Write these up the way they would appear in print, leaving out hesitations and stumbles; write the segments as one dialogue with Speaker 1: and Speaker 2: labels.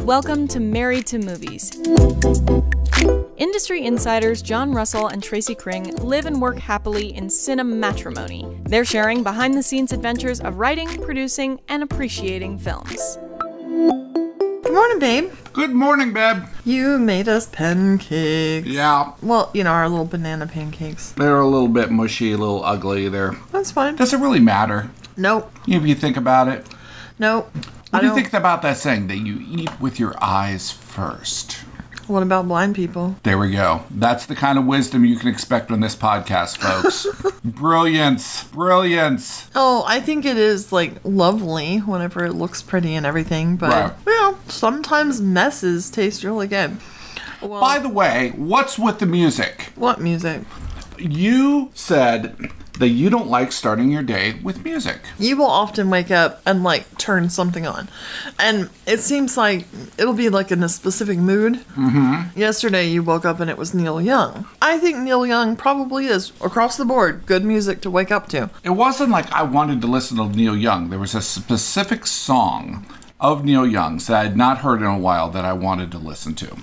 Speaker 1: Welcome to Married to Movies. Industry insiders John Russell and Tracy Kring live and work happily in cinematrimony. They're sharing behind-the-scenes adventures of writing, producing, and appreciating films.
Speaker 2: Good morning, babe.
Speaker 3: Good morning, babe.
Speaker 2: You made us pancakes.
Speaker 3: Yeah.
Speaker 2: Well, you know, our little banana pancakes.
Speaker 3: They're a little bit mushy, a little ugly there.
Speaker 2: That's fine.
Speaker 3: Does it really matter?
Speaker 2: Nope.
Speaker 3: If you think about it.
Speaker 2: Nope.
Speaker 3: What do you think about that saying that you eat with your eyes first?
Speaker 2: What about blind people?
Speaker 3: There we go. That's the kind of wisdom you can expect on this podcast, folks. Brilliance. Brilliance.
Speaker 2: Oh, I think it is, like, lovely whenever it looks pretty and everything, but,
Speaker 3: Right.
Speaker 2: you know, sometimes messes taste really good. Well,
Speaker 3: By the way, what's with the music?
Speaker 2: what music?
Speaker 3: You said that you don't like starting your day with music.
Speaker 2: You will often wake up and, like, turn something on. And it seems like it'll be, like, in a specific mood. Mm-hmm. Yesterday, you woke up and it was Neil Young. I think Neil Young probably is, across the board, good music to wake up to.
Speaker 3: It wasn't like I wanted to listen to Neil Young. There was a specific song of Neil Young's that I had not heard in a while that I wanted to listen to.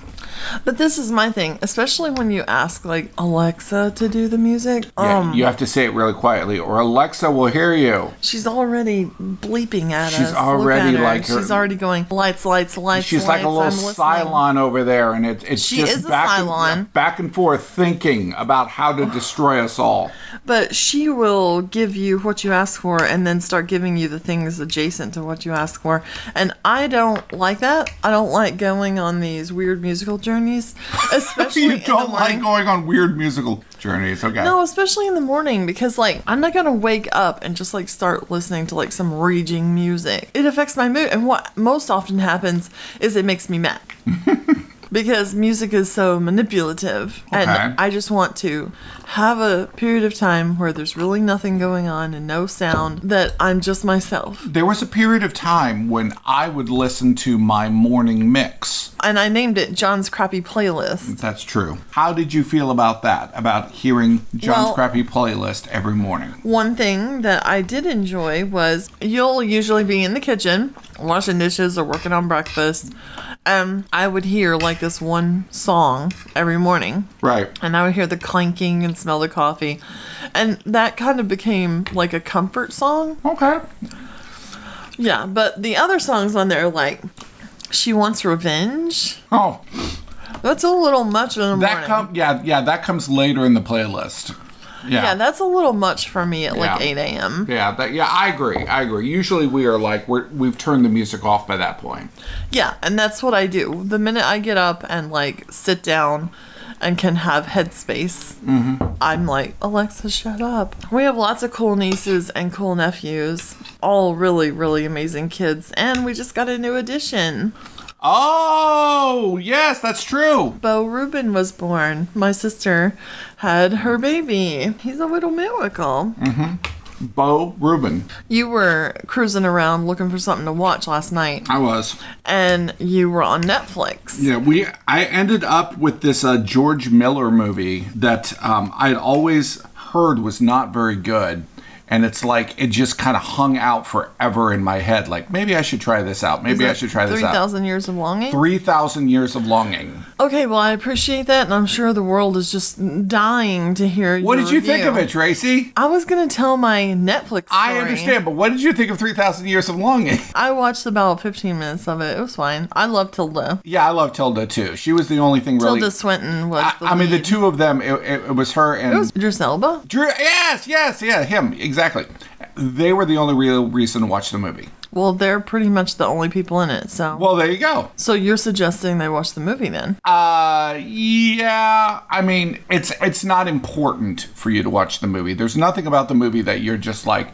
Speaker 2: But this is my thing, especially when you ask, like, Alexa to do the music.
Speaker 3: Yeah, you have to say it really quietly, or Alexa will hear you.
Speaker 2: She's already bleeping at us.
Speaker 3: She's already
Speaker 2: Look at her.
Speaker 3: like her-
Speaker 2: She's already going, lights, lights, lights,
Speaker 3: She's
Speaker 2: lights.
Speaker 3: like a little
Speaker 2: I'm listening.
Speaker 3: Cylon over there, and it's
Speaker 2: She
Speaker 3: just
Speaker 2: is a Cylon.
Speaker 3: back and forth thinking about how to destroy us all.
Speaker 2: But she will give you what you ask for and then start giving you the things adjacent to what you ask for. And I don't like that. I don't like going on these weird musical journeys. Especially
Speaker 3: You
Speaker 2: in the
Speaker 3: don't
Speaker 2: morning.
Speaker 3: like going on weird musical journeys, okay?
Speaker 2: No, especially in the morning, because, like, I'm not gonna wake up and just, like, start listening to, like, some raging music. It affects my mood, and what most often happens is it makes me mad. Because music is so manipulative, and
Speaker 3: Okay.
Speaker 2: I just want to have a period of time where there's really nothing going on and no sound, that I'm just myself.
Speaker 3: There was a period of time when I would listen to my morning mix.
Speaker 2: And I named it John's Crappy Playlist.
Speaker 3: That's true. How did you feel about that? About hearing John's
Speaker 2: Well-
Speaker 3: crappy playlist every morning?
Speaker 2: One thing that I did enjoy was you'll usually be in the kitchen washing dishes or working on breakfast, and I would hear like this one song every morning,
Speaker 3: Right.
Speaker 2: and I would hear the clanking and smell the coffee, and that kind of became like a comfort song.
Speaker 3: Okay.
Speaker 2: Yeah, but the other songs on there, like She Wants Revenge,
Speaker 3: Oh,
Speaker 2: that's a little much in the morning.
Speaker 3: that comes later in the playlist.
Speaker 2: Yeah, that's a little much for me at like
Speaker 3: Yeah.
Speaker 2: 8 a.m.
Speaker 3: I agree. Usually we are like, we've turned the music off by that point.
Speaker 2: Yeah, and that's what I do. The minute I get up and like sit down and can have headspace, I'm like, Alexa, shut up. We have lots of cool nieces and cool nephews, all really, really amazing kids, and we just got a new addition.
Speaker 3: Oh, yes, that's true.
Speaker 2: Bo Rubin was born. My sister had her baby. He's a little miracle.
Speaker 3: Bo Rubin.
Speaker 2: You were cruising around looking for something to watch last night,
Speaker 3: I was.
Speaker 2: and you were on Netflix.
Speaker 3: Yeah, I ended up with this George Miller movie that I'd always heard was not very good. And it's like, it just kind of hung out forever in my head. Like, maybe I should try this out. Maybe I should try this out.
Speaker 2: 3,000 Years of Longing?
Speaker 3: 3,000 Years of Longing.
Speaker 2: Okay, well, I appreciate that, and I'm sure the world is just dying to hear
Speaker 3: What
Speaker 2: your
Speaker 3: did you think
Speaker 2: review.
Speaker 3: of it, Tracy?
Speaker 2: I was going to tell my Netflix story.
Speaker 3: I understand, but what did you think of 3,000 Years of Longing?
Speaker 2: I watched about 15 minutes of it. It was fine. I love Tilda.
Speaker 3: Yeah, I love Tilda, too. She was the only thing really...
Speaker 2: Tilda Swinton was the
Speaker 3: I mean, the
Speaker 2: lead.
Speaker 3: two of them, it was her and...
Speaker 2: It was Idris Elba.
Speaker 3: Yes, him, exactly. They were the only real reason to watch the movie.
Speaker 2: Well, they're pretty much the only people in it, so...
Speaker 3: Well, there you go.
Speaker 2: So you're suggesting they watch the movie, then?
Speaker 3: Yeah. I mean, it's not important for you to watch the movie. There's nothing about the movie that you're just like,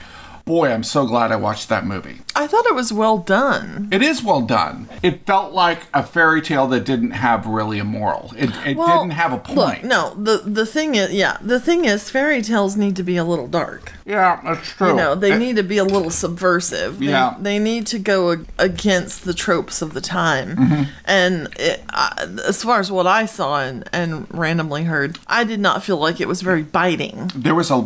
Speaker 3: boy, I'm so glad I watched that movie.
Speaker 2: I thought it was well done.
Speaker 3: It is well done. It felt like a fairy tale that didn't have really a moral. It didn't have a point.
Speaker 2: Look, no, the thing is, fairy tales need to be a little dark.
Speaker 3: Yeah, that's true.
Speaker 2: You know, they need to be a little subversive.
Speaker 3: Yeah.
Speaker 2: They need to go against the tropes of the time.
Speaker 3: Mm-hmm.
Speaker 2: And as far as what I saw and randomly heard, I did not feel like it was very biting.
Speaker 3: There was a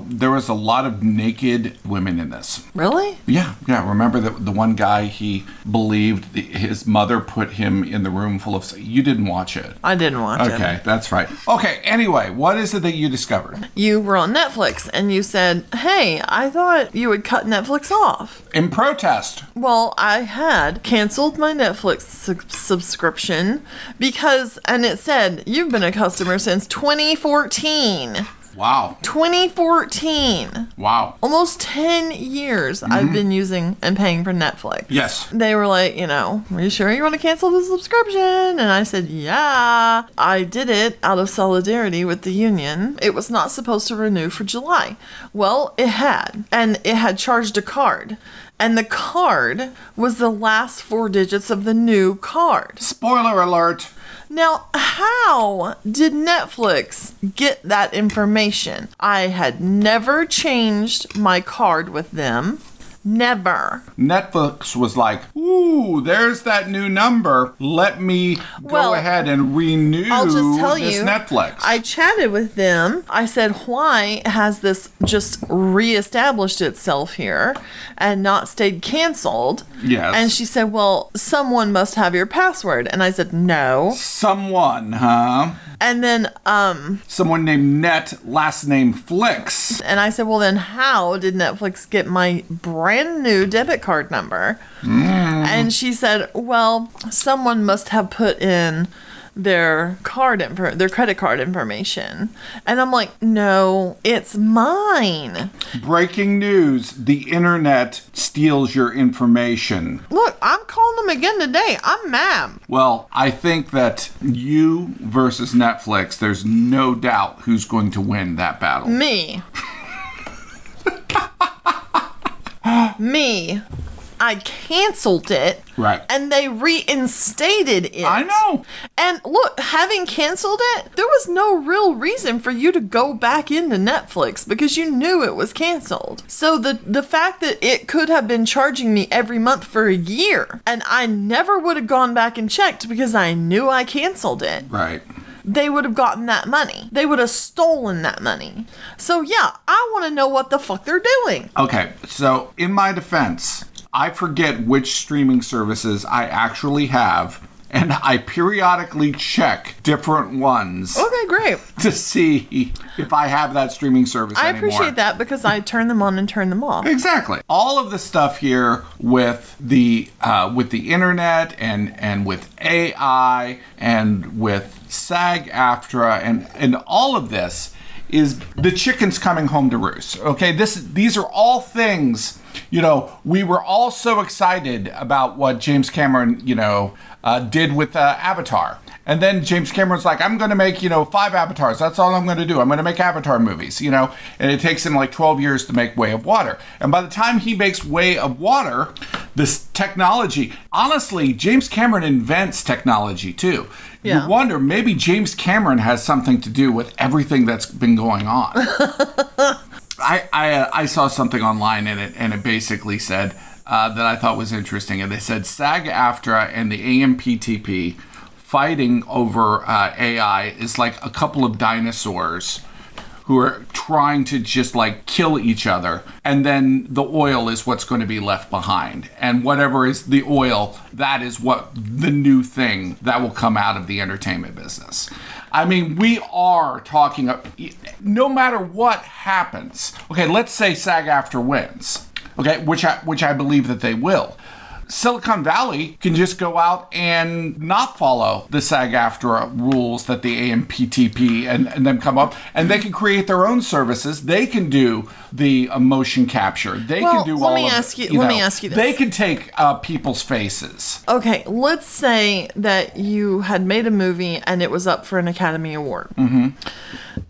Speaker 3: lot of naked women in this. was.
Speaker 2: Really?
Speaker 3: Yeah. Remember the one guy, he believed his mother put him in the room full of... You didn't watch it.
Speaker 2: I didn't watch it.
Speaker 3: Okay, that's right. Okay, anyway, what is it that you discovered?
Speaker 2: You were on Netflix and you said, hey, I thought you would cut Netflix off.
Speaker 3: In protest.
Speaker 2: Well, I had canceled my Netflix subscription because, and it said, you've been a customer since 2014.
Speaker 3: Wow.
Speaker 2: 2014.
Speaker 3: Wow.
Speaker 2: Almost 10 years I've been using and paying for Netflix.
Speaker 3: Yes.
Speaker 2: They were like, are you sure you want to cancel the subscription? And I said, yeah. I did it out of solidarity with the union. It was not supposed to renew for July. Well, it had. And it had charged a card. And the card was the last 4 digits of the new card.
Speaker 3: Spoiler alert.
Speaker 2: Now, how did Netflix get that information? I had never changed my card with them. Never.
Speaker 3: Netflix was like, ooh, there's that new number. Let me go ahead and renew
Speaker 2: I'll just tell
Speaker 3: this
Speaker 2: you,
Speaker 3: Netflix.
Speaker 2: I chatted with them. I said, why has this just reestablished itself here and not stayed canceled?
Speaker 3: Yes.
Speaker 2: And she said, well, someone must have your password. And I said, no.
Speaker 3: Someone, huh?
Speaker 2: And then,
Speaker 3: someone named Net, last name Flix.
Speaker 2: and I said, well, then how did Netflix get my brand new debit card number? And she said, well, someone must have put in their credit card information. And I'm like, no, it's mine.
Speaker 3: Breaking news, the internet steals your information.
Speaker 2: Look, I'm calling them again today. I'm mad.
Speaker 3: Well, I think that you versus Netflix, there's no doubt who's going to win that battle.
Speaker 2: Me. Me. I canceled it.
Speaker 3: Right.
Speaker 2: And they reinstated it.
Speaker 3: I know.
Speaker 2: And look, having canceled it, there was no real reason for you to go back into Netflix because you knew it was canceled. So the fact that it could have been charging me every month for a year and I never would have gone back and checked because I knew I canceled it.
Speaker 3: Right.
Speaker 2: They would have gotten that money. They would have stolen that money. So yeah, I want to know what the fuck they're doing.
Speaker 3: Okay, so in my defense, I forget which streaming services I actually have, and I periodically check different ones.
Speaker 2: Okay, great.
Speaker 3: To see if I have that streaming service
Speaker 2: I
Speaker 3: anymore.
Speaker 2: appreciate that because I turn them on and turn them off.
Speaker 3: Exactly. All of the stuff here with the internet and with AI and with SAG-AFTRA and all of this is the chicken's coming home to roost. Okay, these are all things. We were all so excited about what James Cameron, did with Avatar. And then James Cameron's like, I'm going to make, 5 Avatars. That's all I'm going to do. I'm going to make Avatar movies, and it takes him like 12 years to make Way of Water. And by the time he makes Way of Water, this technology, honestly, James Cameron invents technology too.
Speaker 2: Yeah.
Speaker 3: You wonder, maybe James Cameron has something to do with everything that's been going on. I saw something online and it basically said that I thought was interesting. And they said SAG-AFTRA and the AMPTP fighting over AI is like a couple of dinosaurs who are trying to just like kill each other. And then the oil is what's going to be left behind. And whatever is the oil, that is what the new thing that will come out of the entertainment business. I mean, we are talking, no matter what happens. Okay, let's say SAG-AFTRA wins. Okay, which I believe that they will. Silicon Valley can just go out and not follow the SAG-AFTRA rules that the AMPTP and them come up, and they can create their own services. They can do the motion capture. They can do all of it.
Speaker 2: Let me ask you this.
Speaker 3: They can take people's faces.
Speaker 2: Okay, let's say that you had made a movie and it was up for an Academy Award. Mm-hmm.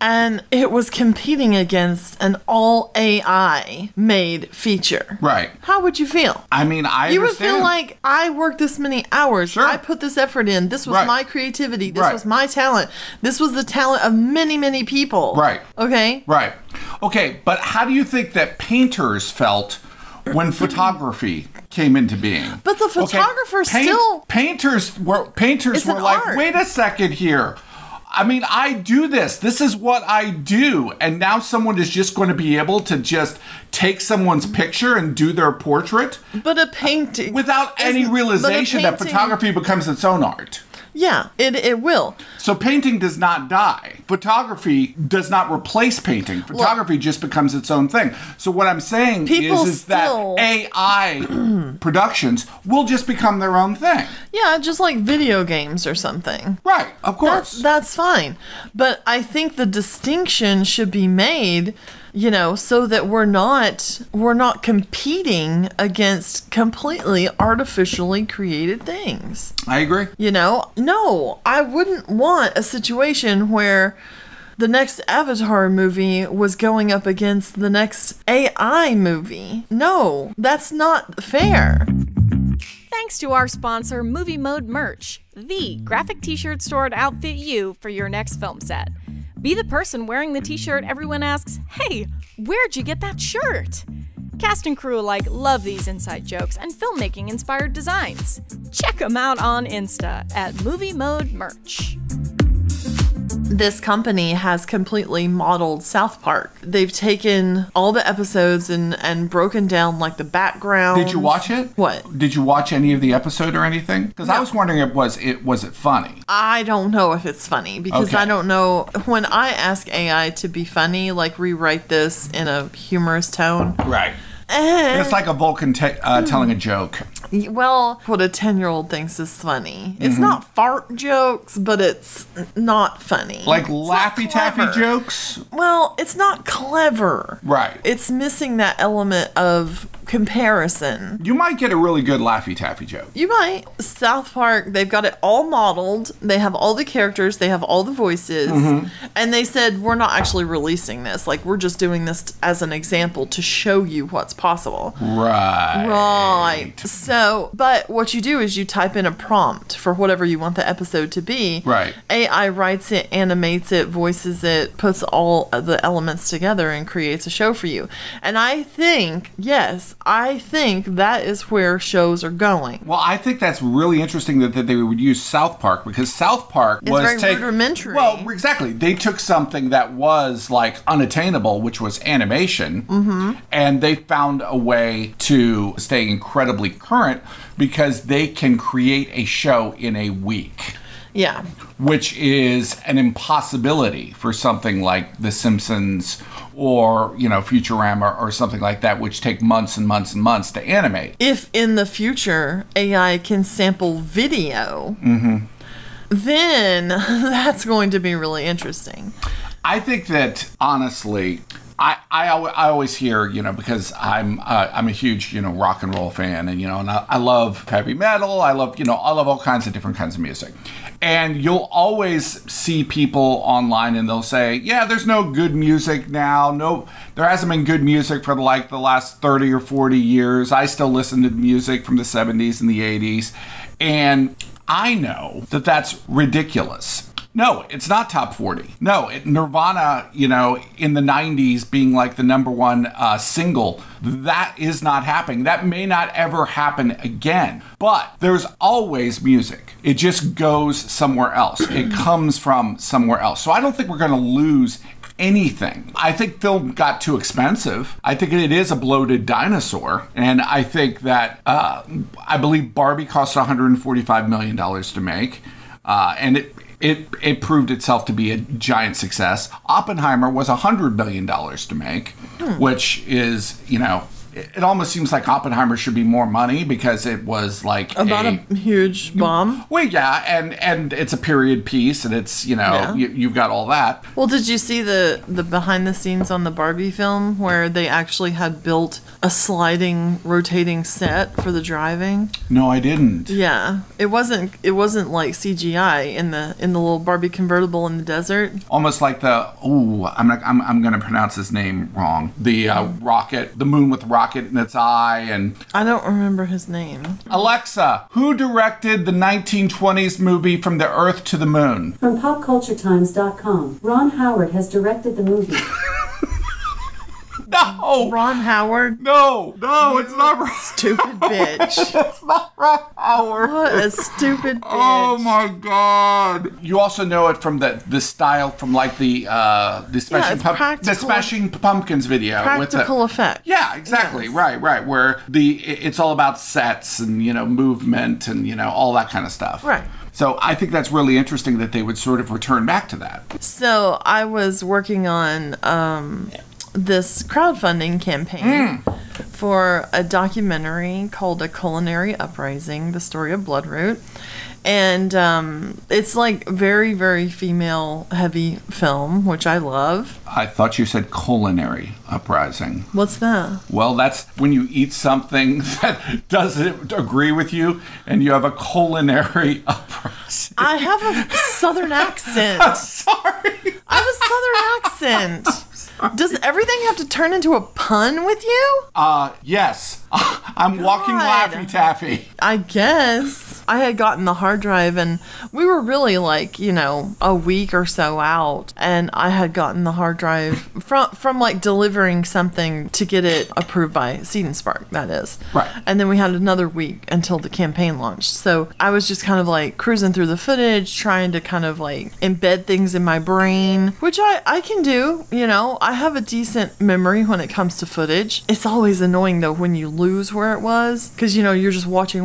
Speaker 2: And it was competing against an all AI made feature.
Speaker 3: Right.
Speaker 2: How would you feel?
Speaker 3: I mean,
Speaker 2: You would feel like, I worked this many hours.
Speaker 3: Sure.
Speaker 2: I put this effort in. This was
Speaker 3: Right.
Speaker 2: my creativity. This
Speaker 3: Right.
Speaker 2: was my talent. This was the talent of many, many people.
Speaker 3: Right.
Speaker 2: Okay?
Speaker 3: Right. Okay, but how do you think that painters felt when photography came into being?
Speaker 2: But the photographers
Speaker 3: Painters were
Speaker 2: an
Speaker 3: like,
Speaker 2: art.
Speaker 3: wait a second here. I mean, I do this. This is what I do. And now someone is just going to be able to just take someone's picture and do their portrait.
Speaker 2: But a painting.
Speaker 3: Without any realization that photography becomes its own art.
Speaker 2: Yeah, it will.
Speaker 3: So painting does not die. Photography does not replace painting. Photography just becomes its own thing. So what I'm saying is that AI productions will just become their own thing.
Speaker 2: Yeah, just like video games or something.
Speaker 3: Right, of course.
Speaker 2: That's fine. But I think the distinction should be made, you know, so that we're not competing against completely artificially created things.
Speaker 3: I agree.
Speaker 2: You know, no, I wouldn't want a situation where the next Avatar movie was going up against the next AI movie. No, that's not fair.
Speaker 1: Thanks to our sponsor, Movie Mode Merch, the graphic t-shirt store to outfit you for your next film set. Be the person wearing the t-shirt everyone asks, "Hey, where'd you get that shirt?" Cast and crew alike love these inside jokes and filmmaking-inspired designs. Check them out on Insta at Movie Mode Merch.
Speaker 2: This company has completely modeled South Park. They've taken all the episodes and broken down like the background.
Speaker 3: Did you watch it?
Speaker 2: What?
Speaker 3: Did you watch any of the episode or anything? Because
Speaker 2: No.
Speaker 3: I was wondering, was it funny?
Speaker 2: I don't know if it's funny because
Speaker 3: Okay.
Speaker 2: I don't know. When I ask AI to be funny, like rewrite this in a humorous tone.
Speaker 3: Right. It's like a Vulcan telling a joke.
Speaker 2: Well, what a 10-year-old thinks is funny. It's not fart jokes, but it's not funny.
Speaker 3: Like
Speaker 2: It's not
Speaker 3: Laffy Taffy
Speaker 2: clever.
Speaker 3: jokes?
Speaker 2: Well, it's not clever.
Speaker 3: Right.
Speaker 2: It's missing that element of comparison.
Speaker 3: You might get a really good Laffy Taffy joke.
Speaker 2: You might. South Park, they've got it all modeled. They have all the characters. They have all the voices. And they said, we're not actually releasing this. Like, we're just doing this as an example to show you what's possible.
Speaker 3: Right.
Speaker 2: Right. So, but what you do is you type in a prompt for whatever you want the episode to be.
Speaker 3: Right.
Speaker 2: AI writes it, animates it, voices it, puts all of the elements together and creates a show for you. And I think, yes, I think that is where shows are going.
Speaker 3: Well, I think that's really interesting that they would use South Park because South Park was
Speaker 2: very rudimentary.
Speaker 3: Well, exactly. They took something that was like unattainable, which was animation, and they found a way to stay incredibly current because they can create a show in a week.
Speaker 2: Yeah.
Speaker 3: Which is an impossibility for something like The Simpsons or, you know, Futurama or something like that, which take months and months and months to animate.
Speaker 2: If in the future AI can sample video, then that's going to be really interesting.
Speaker 3: I think that, honestly, I always hear, you know, because I'm a huge, you know, rock and roll fan, and, you know, and I love heavy metal. I love all kinds of different kinds of music. And you'll always see people online and they'll say, yeah, there's no good music now. No, there hasn't been good music for like the last 30 or 40 years. I still listen to music from the 70s and the 80s. And I know that that's ridiculous. No, it's not top 40. No, Nirvana, you know, in the 90s being like the number one single, that is not happening. That may not ever happen again. But there's always music. It just goes somewhere else. It comes from somewhere else. So I don't think we're going to lose anything. I think film got too expensive. I think it is a bloated dinosaur. And I think that, I believe Barbie cost $145 million to make. And it proved itself to be a giant success. Oppenheimer was $100 million to make, which is, you know, it almost seems like Oppenheimer should be more money because it was like
Speaker 2: About a huge bomb.
Speaker 3: Well, yeah, and it's a period piece, and it's, you know, you've got all that.
Speaker 2: Well, did you see the behind the scenes on the Barbie film where they actually had built a sliding, rotating set for the driving?
Speaker 3: No, I didn't.
Speaker 2: Yeah, it wasn't like CGI in the little Barbie convertible in the desert.
Speaker 3: Almost like I'm going to pronounce his name wrong. The rocket, the moon with rocket in its eye, and
Speaker 2: I don't remember his name.
Speaker 3: Alexa, who directed the 1920s movie From the Earth to the Moon?
Speaker 4: From PopCultureTimes.com, Ron Howard has directed the movie.
Speaker 3: No! No.
Speaker 2: Ron Howard.
Speaker 3: No, it's not Ron.
Speaker 2: Stupid bitch.
Speaker 3: It's not Ron Howard.
Speaker 2: What a stupid bitch.
Speaker 3: Oh my God! You also know it from the style from like the Smashing Pumpkins video
Speaker 2: Practical
Speaker 3: with
Speaker 2: effect.
Speaker 3: Yeah, exactly.
Speaker 2: Yes.
Speaker 3: Right. Where it's all about sets and movement and all that kind of stuff.
Speaker 2: Right.
Speaker 3: So I think that's really interesting that they would sort of return back to that.
Speaker 2: So I was working on this crowdfunding campaign for a documentary called A Culinary Uprising, the story of Bloodroot. And it's like very, very female heavy film, which I love.
Speaker 3: I thought you said culinary uprising.
Speaker 2: What's that?
Speaker 3: Well, that's when you eat something that doesn't agree with you and you have a culinary uprising.
Speaker 2: I have a southern accent.
Speaker 3: I'm sorry.
Speaker 2: I have a southern accent. Does everything have to turn into a pun with you?
Speaker 3: Yes. I'm walking Laffy Taffy.
Speaker 2: I guess. I had gotten the hard drive and we were really like, a week or so out, and I had gotten the hard drive from like delivering something to get it approved by Seed and Spark, that is.
Speaker 3: Right.
Speaker 2: And then we had another week until the campaign launched. So I was just kind of like cruising through the footage, trying to kind of like embed things in my brain, which I can do, I have a decent memory when it comes to footage. It's always annoying though when you lose where it was, because you're just watching.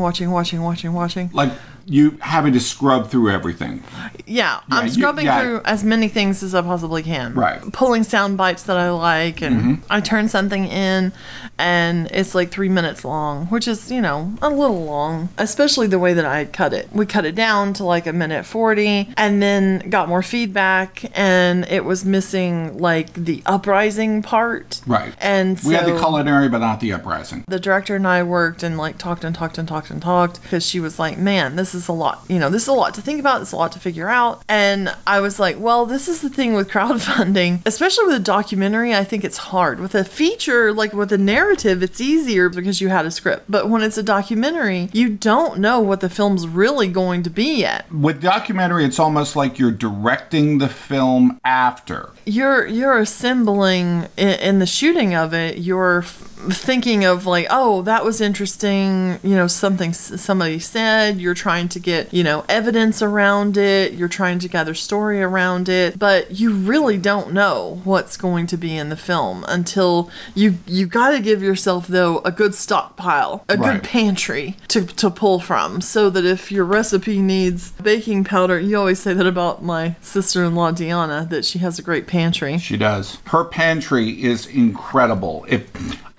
Speaker 3: Like you having to scrub through everything.
Speaker 2: Yeah, I'm scrubbing through as many things as I possibly can.
Speaker 3: Right.
Speaker 2: Pulling sound bites that I like, and I turn something in, and it's like 3 minutes long, which is, a little long, especially the way that I cut it. We cut it down to like 1:40, and then got more feedback, and it was missing like the uprising part.
Speaker 3: Right.
Speaker 2: And so
Speaker 3: we had the culinary, but not the uprising.
Speaker 2: The director and I worked and like talked because she was like, man, this is a lot, this is a lot to think about, this is a lot to figure out. And I was like, well, this is the thing with crowdfunding, especially with a documentary. I think it's hard. With a feature, like with a narrative, it's easier because you had a script. But when it's a documentary, you don't know what the film's really going to be yet.
Speaker 3: With documentary, it's almost like you're directing the film after.
Speaker 2: You're assembling in the shooting of it. You're thinking of like, oh, that was interesting, something somebody said. You're trying to get, evidence around it. You're trying to gather story around it, but you really don't know what's going to be in the film until you got to give yourself though a good stockpile, a good pantry to pull from, so that if your recipe needs baking powder, you always say that about my sister-in-law Deanna, that she has a great pantry.
Speaker 3: She does. Her pantry is incredible. If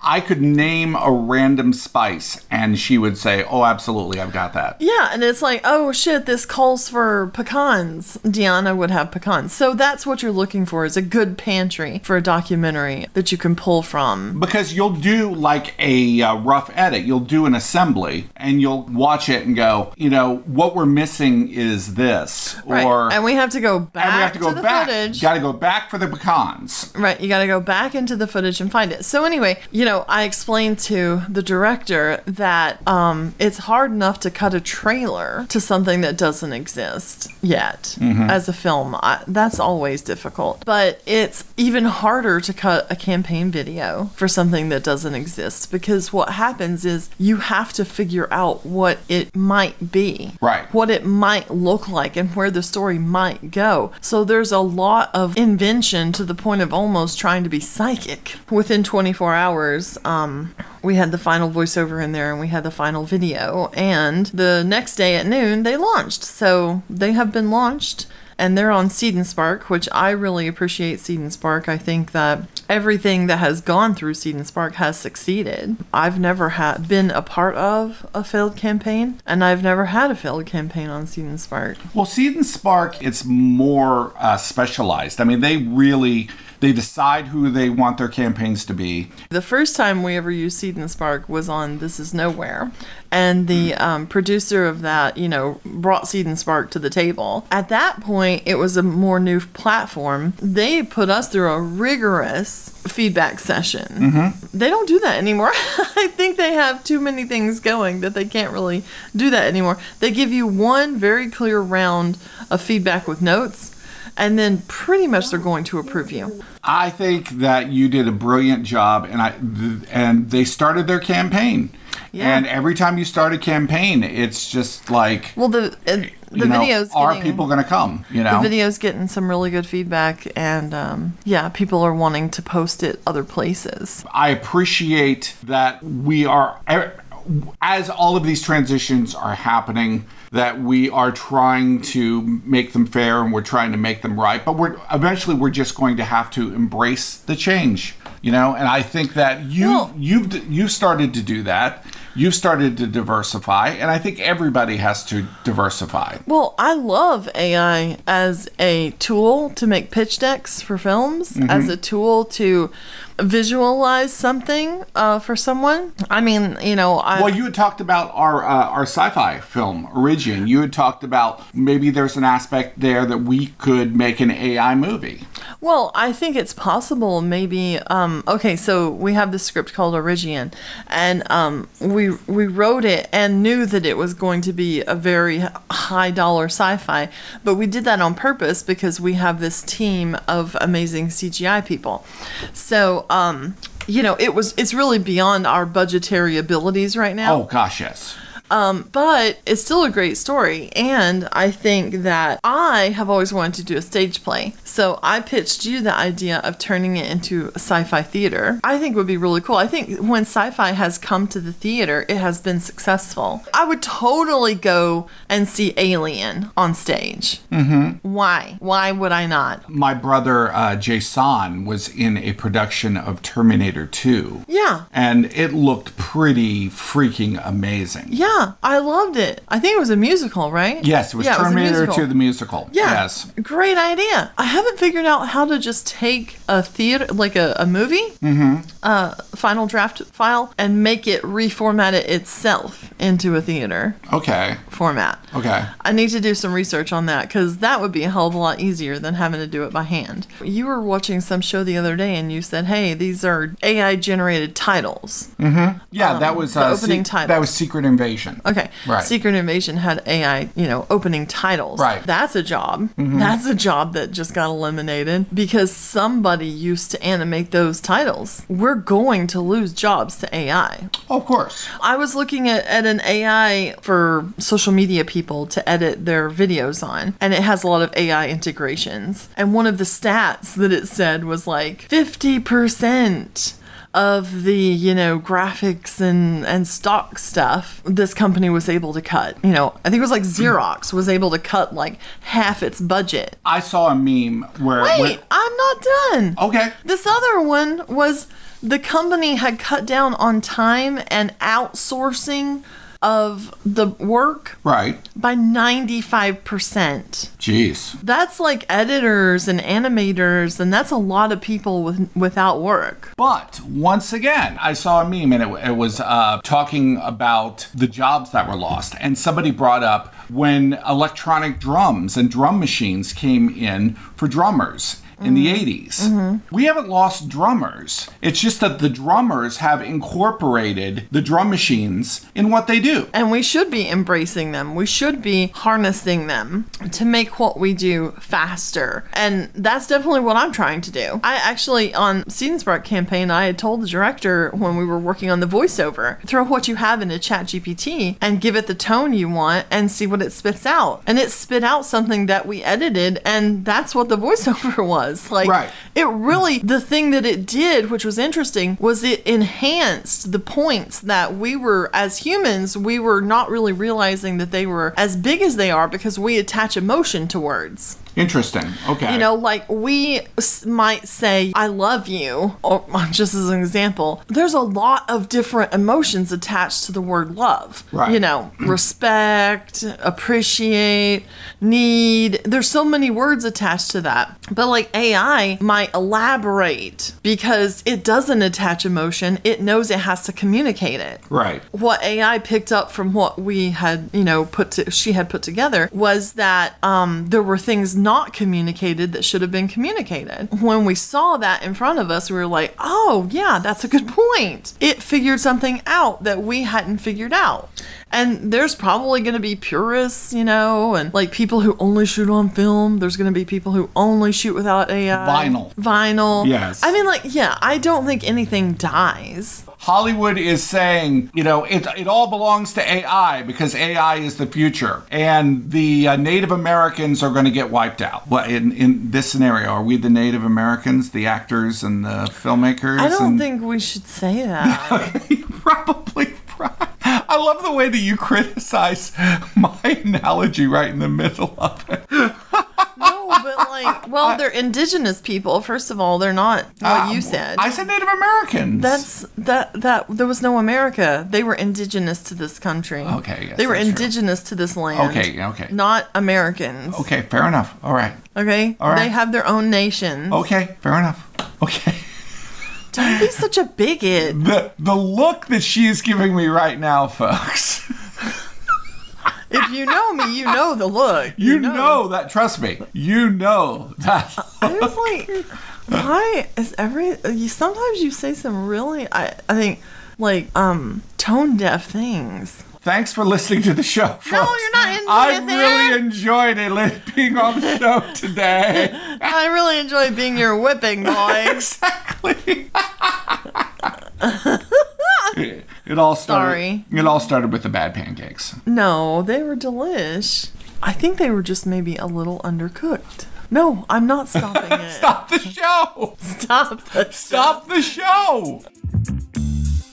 Speaker 3: I could name a random spice and she would say, oh, absolutely, I've got that.
Speaker 2: Yeah, and it's like, oh shit, this calls for pecans. Deanna would have pecans. So that's what you're looking for, is a good pantry for a documentary that you can pull from.
Speaker 3: Because you'll do like a rough edit. You'll do an assembly and you'll watch it and go, what we're missing is this.
Speaker 2: Right.
Speaker 3: Or,
Speaker 2: and we have to go back to the footage.
Speaker 3: Got to go back for the pecans.
Speaker 2: Right, you got to go back into the footage and find it. So anyway, I explained to the director that it's hard enough to cut a trailer to something that doesn't exist yet as a film. That's always difficult. But it's even harder to cut a campaign video for something that doesn't exist, because what happens is you have to figure out what it might be.
Speaker 3: Right.
Speaker 2: What it might look like and where the story might go. So there's a lot of invention to the point of almost trying to be psychic. Within 24 hours, we had the final voiceover in there and we had the final video, and the next day at noon they launched. So they have been launched and they're on Seed and Spark, which I really appreciate. Seed and Spark. I think that everything that has gone through Seed and Spark has succeeded. I've never been a part of a failed campaign, and I've never had a failed campaign on Seed and Spark.
Speaker 3: Well, Seed and Spark, it's more specialized. I mean, they decide who they want their campaigns to be. The
Speaker 2: first time we ever used Seed and Spark was on This Is Nowhere. And the producer of that, brought Seed and Spark to the table. At that point, it was a more new platform. They put us through a rigorous feedback session. They don't do that anymore. I think they have too many things going that they can't really do that anymore. They give you one very clear round of feedback with notes. and then pretty much they're going to approve you.
Speaker 3: I think that you did a brilliant job, and they started their campaign. Yeah. And every time you start a campaign, it's just like,
Speaker 2: well, the videos
Speaker 3: are people going to come?
Speaker 2: The video's getting some really good feedback, and people are wanting to post it other places.
Speaker 3: I appreciate that we are, as all of these transitions are happening, that we are trying to make them fair and we're trying to make them right, but we're just going to have to embrace the change, and I think that you've started to do that. You've started to diversify, and I think everybody has to diversify.
Speaker 2: Well, I love AI as a tool to make pitch decks for films, as a tool to visualize something for someone. I mean, well,
Speaker 3: you had talked about our sci-fi film, Origin. You had talked about maybe there's an aspect there that we could make an AI movie.
Speaker 2: Well, I think it's possible. Maybe. Okay, so we have this script called Origin, and we wrote it and knew that it was going to be a very high dollar sci-fi, but we did that on purpose because we have this team of amazing CGI people. So it's really beyond our budgetary abilities right now.
Speaker 3: Oh gosh, yes.
Speaker 2: But it's still a great story, and I think that I have always wanted to do a stage play. So I pitched you the idea of turning it into a sci-fi theater. I think would be really cool. I think when sci-fi has come to the theater, it has been successful. I would totally go and see Alien on stage. Mm-hmm. Why? Why would I not?
Speaker 3: My brother, Jason, was in a production of Terminator 2.
Speaker 2: Yeah.
Speaker 3: And it looked pretty freaking amazing.
Speaker 2: Yeah, I loved it. I think it was a musical, right?
Speaker 3: Yes, it was Terminator 2, the musical.
Speaker 2: Yeah,
Speaker 3: yes.
Speaker 2: Great idea. I haven't figured out how to just take a theater, like a movie, final draft file, and make it reformat it itself into a theater format.
Speaker 3: Okay.
Speaker 2: I need to do some research on that, because that would be a hell of a lot easier than having to do it by hand. You were watching some show the other day, and you said, hey, these are AI-generated titles.
Speaker 3: Mm-hmm. Yeah, that was
Speaker 2: the opening title.
Speaker 3: That was Secret Invasion.
Speaker 2: Okay.
Speaker 3: Right.
Speaker 2: Secret Invasion had AI, opening titles.
Speaker 3: Right.
Speaker 2: That's a job. Mm-hmm. That's a job that just got eliminated because somebody used to animate those titles. We're going to lose jobs to AI.
Speaker 3: Of course.
Speaker 2: I was looking at an AI for social media people to edit their videos on, and it has a lot of AI integrations. And one of the stats that it said was like 50% of the, graphics and stock stuff this company was able to cut. I think it was like Xerox was able to cut like half its budget.
Speaker 3: I saw a meme where...
Speaker 2: Wait, I'm not done.
Speaker 3: Okay.
Speaker 2: This other one was the company had cut down on time and outsourcing of the work
Speaker 3: by
Speaker 2: 95%.
Speaker 3: Jeez.
Speaker 2: That's like editors and animators, and that's a lot of people without work.
Speaker 3: But once again, I saw a meme, and it was talking about the jobs that were lost, and somebody brought up when electronic drums and drum machines came in for drummers in the 80s. Mm-hmm. We haven't lost drummers. It's just that the drummers have incorporated the drum machines in what they do.
Speaker 2: And we should be embracing them. We should be harnessing them to make what we do faster. And that's definitely what I'm trying to do. I actually, on Seed & Sprout campaign, I had told the director when we were working on the voiceover, throw what you have into ChatGPT and give it the tone you want and see what it spits out. And it spit out something that we edited, and that's what the voiceover was. Like, it really, the thing that it did, which was interesting, was it enhanced the points that we were, as humans, we were not really realizing that they were as big as they are because we attach emotion to words.
Speaker 3: Interesting. Okay.
Speaker 2: Like we might say, I love you, or just as an example, there's a lot of different emotions attached to the word love.
Speaker 3: Right.
Speaker 2: Respect, appreciate, need. There's so many words attached to that. But like AI might elaborate because it doesn't attach emotion. It knows it has to communicate it.
Speaker 3: Right.
Speaker 2: What AI picked up from what we had, she had put together was that there were things not communicated that should have been communicated. When we saw that in front of us, we were like, oh yeah, that's a good point. It figured something out that we hadn't figured out. And there's probably going to be purists, you know, and like people who only shoot on film. There's going to be people who only shoot without AI. Vinyl.
Speaker 3: Yes.
Speaker 2: I mean, like, yeah, I don't think anything dies.
Speaker 3: Hollywood is saying, you know, it all belongs to AI because AI is the future. And the Native Americans are going to get wiped out. Well, in this scenario, are we the Native Americans, the actors and the filmmakers?
Speaker 2: I don't think we should say that.
Speaker 3: Probably right. I love the way that you criticize my analogy right in the middle of it.
Speaker 2: No, but like, well, they're indigenous people. First of all, they're not what you said.
Speaker 3: I said Native Americans.
Speaker 2: There was no America. They were indigenous to this country.
Speaker 3: Okay, yes,
Speaker 2: they were
Speaker 3: that's
Speaker 2: indigenous to this land.
Speaker 3: Okay.
Speaker 2: Not Americans.
Speaker 3: Okay, fair enough. All right.
Speaker 2: Okay?
Speaker 3: All right.
Speaker 2: They have their own nations.
Speaker 3: Okay, fair enough. Okay.
Speaker 2: Don't be such a bigot.
Speaker 3: The look that she is giving me right now, folks.
Speaker 2: If you know me, you know the look.
Speaker 3: You know that. Trust me. You know that.
Speaker 2: I was like, why is sometimes you say some really, I think, like, tone deaf things.
Speaker 3: Thanks for listening to the show, folks.
Speaker 2: No, you're not into
Speaker 3: I really enjoyed it being on the show today.
Speaker 2: I really enjoyed being your whipping boy.
Speaker 3: Exactly. It all started with the bad pancakes.
Speaker 2: No, they were delish. I think they were just maybe a little undercooked. No, I'm not stopping it.
Speaker 3: Stop the show. Stop the show.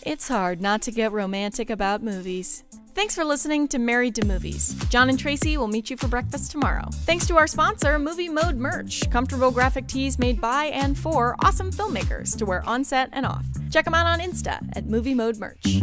Speaker 1: It's hard not to get romantic about movies. Thanks for listening to Married to Movies. Jon and Tracy will meet you for breakfast tomorrow. Thanks to our sponsor, Movie Mode Merch, comfortable graphic tees made by and for awesome filmmakers to wear on set and off. Check them out on Insta at Movie Mode Merch.